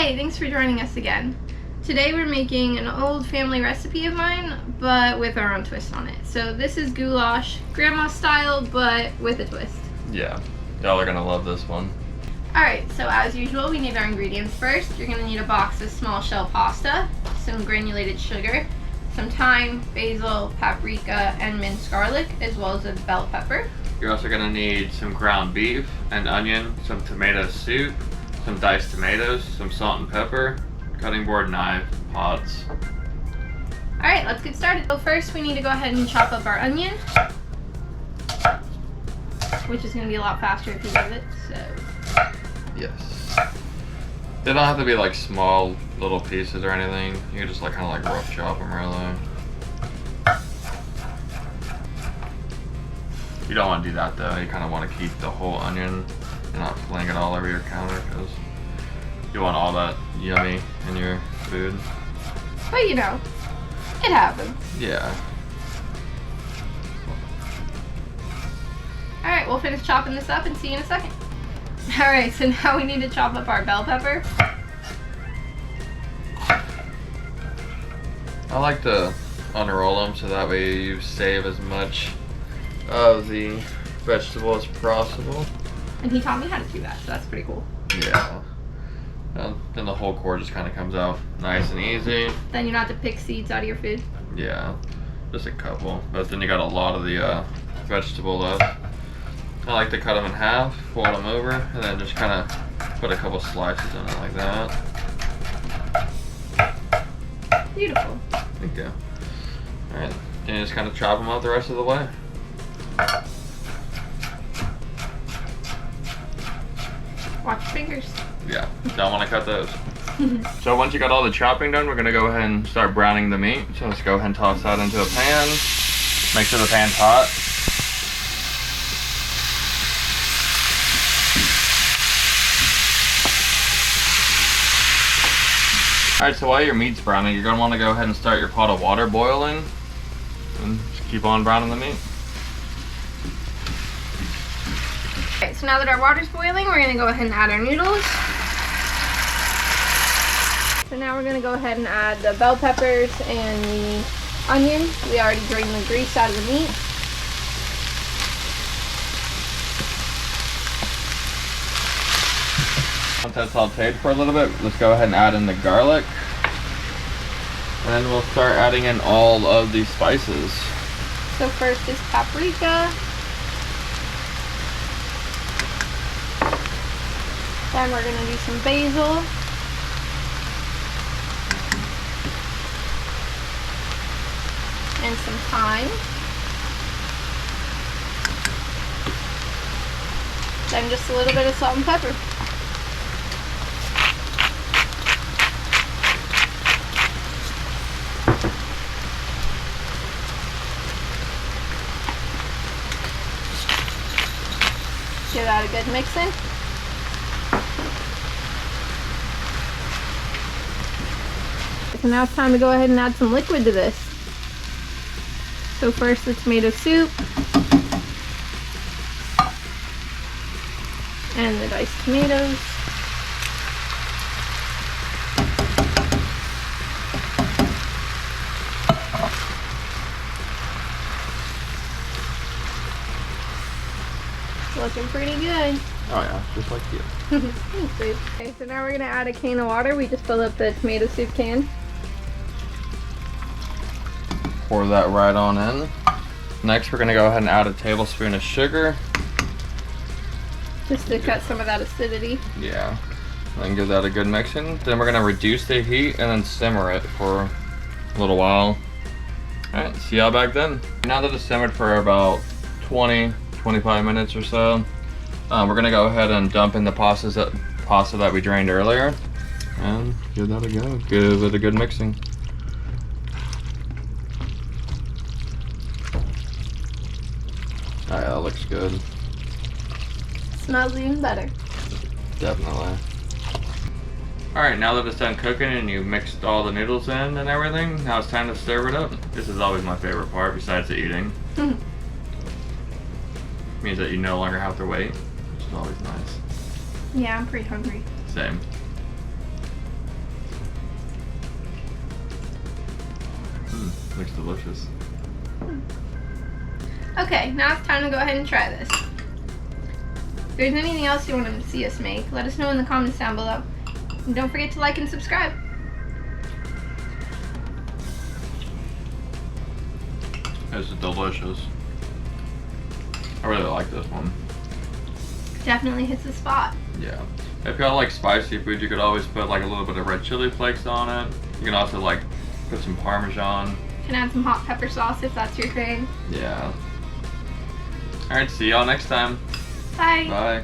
Hey, thanks for joining us again. Today we're making an old family recipe of mine, but with our own twist on it. So this is goulash, grandma style, but with a twist. Yeah, y'all are gonna love this one. Alright, so as usual, we need our ingredients first. You're gonna need a box of small shell pasta, some granulated sugar, some thyme, basil, paprika, and minced garlic, as well as a bell pepper. You're also gonna need some ground beef, an onion, some tomato soup, some diced tomatoes, some salt and pepper, cutting board knife, pods. Alright, let's get started. So first we need to go ahead and chop up our onion, which is gonna be a lot faster if you do it, so. Yes. They don't have to be like small little pieces or anything. You can just like kind of like rough chop them really. You don't want to do that though. You kind of want to keep the whole onion and not fling it all over your counter because you want all that yummy in your food. But you know, it happens. Yeah. Alright, we'll finish chopping this up and see you in a second. Alright, so now we need to chop up our bell pepper. I like to unroll them so that way you save as much of the vegetable as possible. And he taught me how to do that, so that's pretty cool. Yeah. Then the whole core just kind of comes out nice and easy. Then you don't have to pick seeds out of your food. Yeah, just a couple. But then you got a lot of the vegetable left. I like to cut them in half, fold them over, and then just kind of put a couple slices in it like that. Beautiful. Thank you. Alright, then you just kind of chop them out the rest of the way. Watch your fingers. Yeah, don't want to cut those. So once you got all the chopping done, we're going to go ahead and start browning the meat. So let's go ahead and toss that into a pan. Make sure the pan's hot. Alright, so while your meat's browning, you're going to want to go ahead and start your pot of water boiling. And just keep on browning the meat. Alright, so now that our water's boiling, we're going to go ahead and add our noodles. So now we're going to go ahead and add the bell peppers and the onion. We already drained the grease out of the meat. Once that's sauteed for a little bit, let's go ahead and add in the garlic. And then we'll start adding in all of these spices. So first is paprika. Then we're going to do some basil. And some thyme. Then just a little bit of salt and pepper. Give that a good mix in. So now it's time to go ahead and add some liquid to this. So first the tomato soup and the diced tomatoes. Looking pretty good. Oh yeah, just like you. Thanks, babe. Okay, so now we're gonna add a can of water. We just filled up the tomato soup can. Pour that right on in. Next, we're gonna go ahead and add a tablespoon of sugar. Just to cut some of that acidity. Yeah, and then give that a good mixing. Then we're gonna reduce the heat and then simmer it for a little while. All right, see y'all back then. Now that it's simmered for about 20-25 minutes or so, we're gonna go ahead and dump in the pasta that we drained earlier, and give that a go. Give it a good mixing. Alright, that looks good. Smells even better. Definitely. Alright, now that it's done cooking and you've mixed all the noodles in and everything, now it's time to serve it up. This is always my favorite part besides the eating. Means that you no longer have to wait, which is always nice. Yeah, I'm pretty hungry. Same. delicious. Okay, now it's time to go ahead and try this. If there's anything else you want to see us make, let us know in the comments down below. And don't forget to like and subscribe. It's delicious. I really like this one. Definitely hits the spot. Yeah. If y'all like spicy food, you could always put like a little bit of red chili flakes on it. You can also like put some Parmesan. You can add some hot pepper sauce if that's your thing. Yeah. Alright, see y'all next time. Bye. Bye.